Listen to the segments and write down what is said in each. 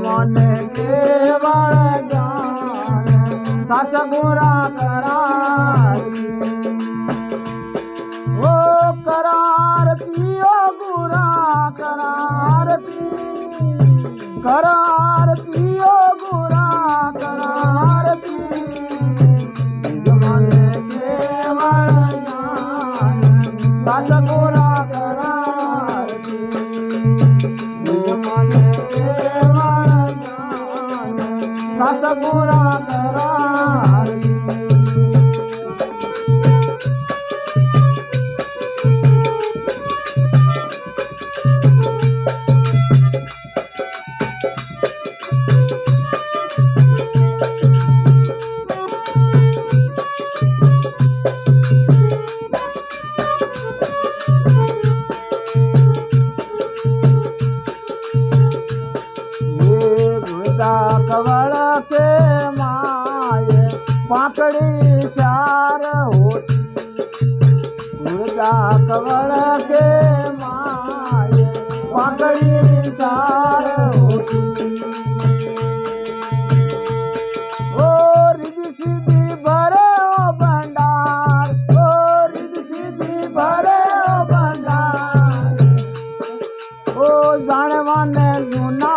मन केवळ ज्ञान सद्गुरा करार ओ करारती ओ गुरा करारती करारती ओ गुरा करारती मन केवळ ज्ञान सद्गुरा करारती मन केवळ ज्ञान सद्गुरा करारती कवळ के माये पाकड़ी चार होती मुर्गा कवळ के माये पाकड़ी चार होती ओ रिद्धि सिद्धि भरे ओ भंडार ओ रिद्धि सिद्धि भरे ओ भंडार ओ जाणवाने जुना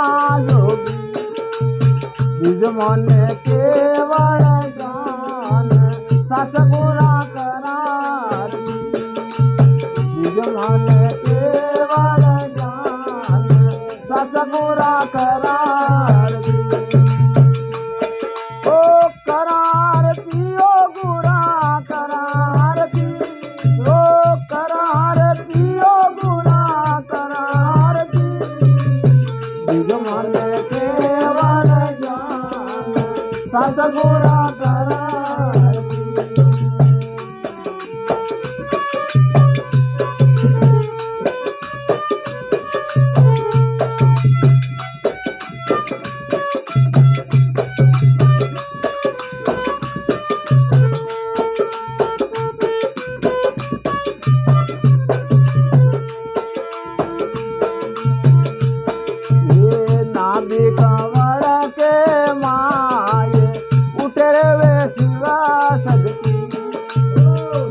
जोगी निज मन केवळ ज्ञान सद्गुरा करार निज मन केवळ ज्ञान सद्गुरा करार ओ करारती ओ गुरा करारती ओ करारती ओ गुरा करारती निज मन केवळ सद्गुरा करार ये नाभिक कवळ के माये उठे वे शिवा सदती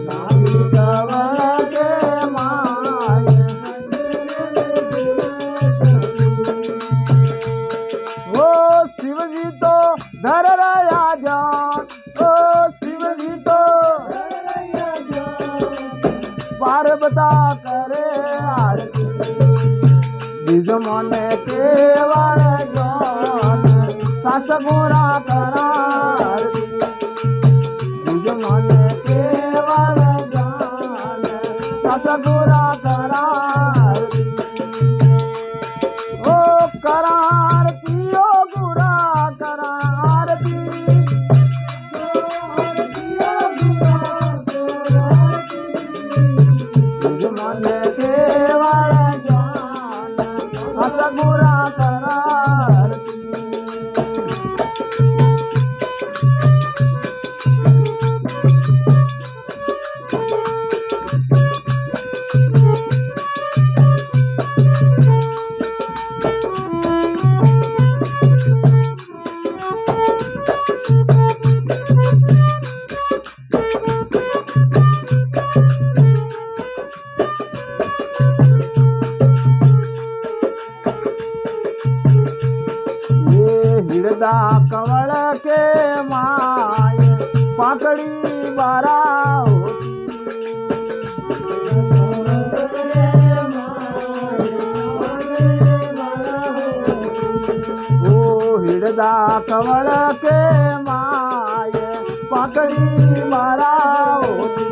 नाभिक कवळ के माये ओ शिवजी तो धर रहा जान ओ शिवजी तो पार्वता करे आरती निज मन केवळ ज्ञान सद्गुरा करार निज मन केवळ ज्ञान सद्गुरा करार ओ करारती ओ गुरा करारती निज मन केवळ ज्ञान सद्गुरा करार हिरदा कवळ के माये पाकड़ी बारा ओ हिरदा कवळ के माये पाकड़ी बारा होती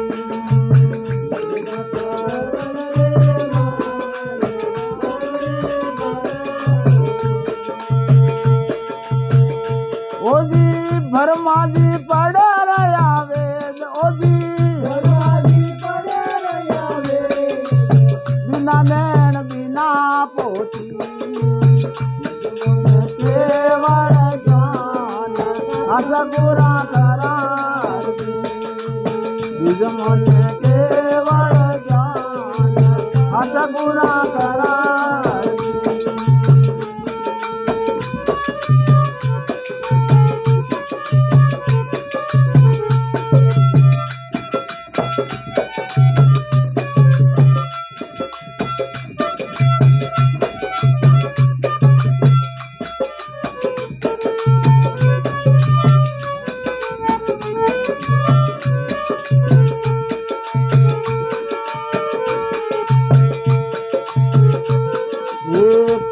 ओजी भरमाजी पड़े रया वेद ओजी भरमाजी पड़े रया वेद बिना नैन बिना पोती केवल ज्ञान सद्गुरा करार निज मन केवल ज्ञान सद्गुरा करार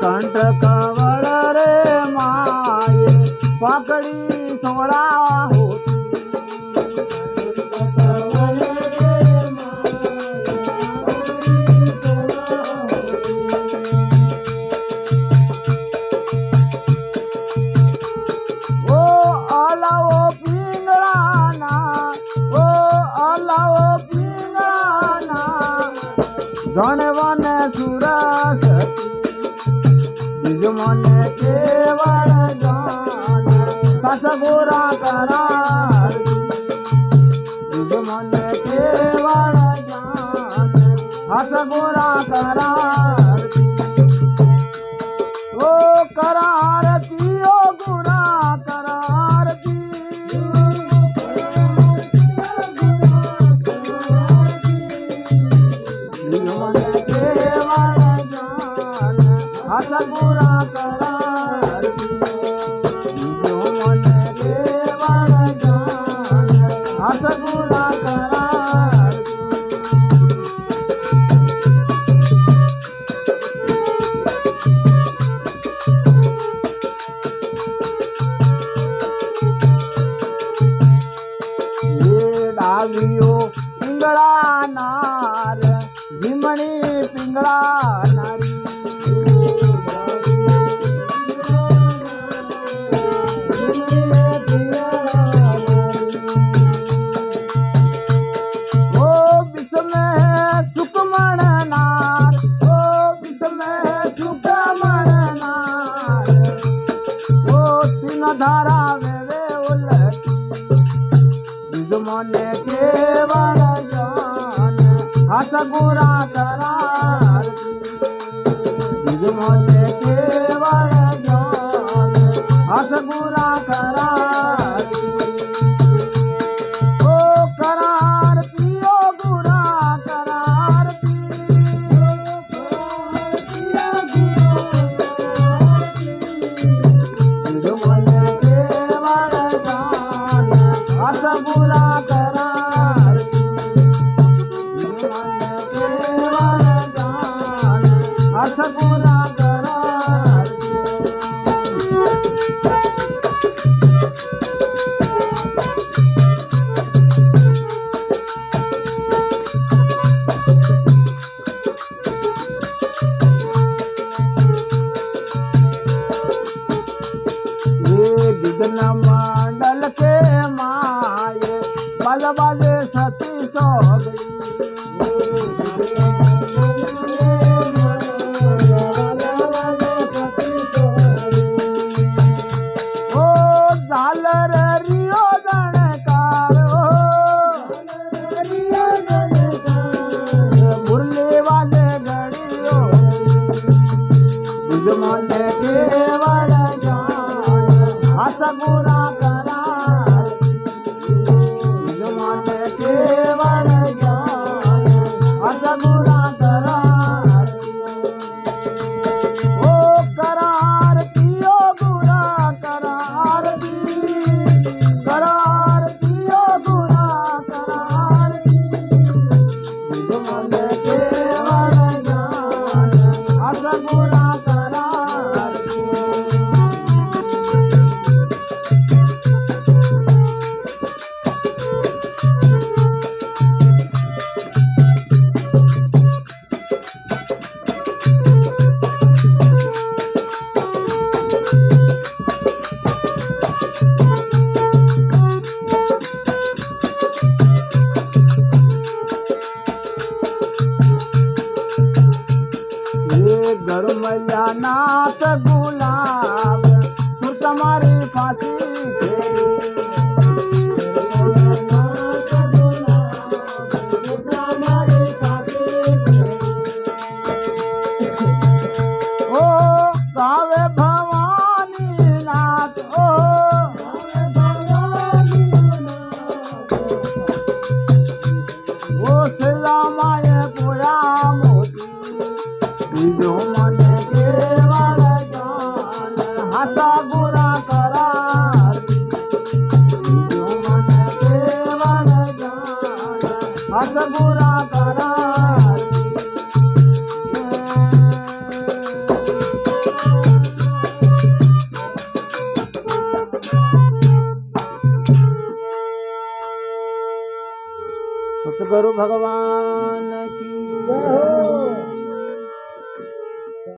कंठ कवळ रे माय पाकडी सोळा होती ओ आलाओ पिंगळाना ओ आलाओ पिंगळाना गणवन सुरस मन केवळ जान सास गोरा करार मन केवळ जान हास गोरा करार ओ करारती ओ गुरा करारती मन केवळ जान हास गोरा करार मन केवळ जान हास गोरा करार ये डावियो पिंगळा नार झिमणी पिंगळा नारी धारा वे उलट मन केवळ जान हास गोरा करार मन केवळ जान हास गोरा करार ओ करारती ओ गोरा करारती हास गोरा करार मन केवळ जान हास गोरा करार ये गिगन मंडल के माय बाज बाजे सती सोगड़ी ओ झालर रियो जणकार मुरली वाजे घड़ियो मन केवळ जान हास गोरा करार मन केवळ जान हास गोरा करार ओ करारती ओ गोरा करारती करारती ओ गोरा करारती मन केवळ जान हास गोरा करार गरुमैया नाथ गुलाब सुर तुम्हारी फांसी फेरी ओ गावे भवानी नाथ ओ सिला माये पोया मोती जो मन केवळ जान हासा गोरा करार સતગુરુ ભગવાન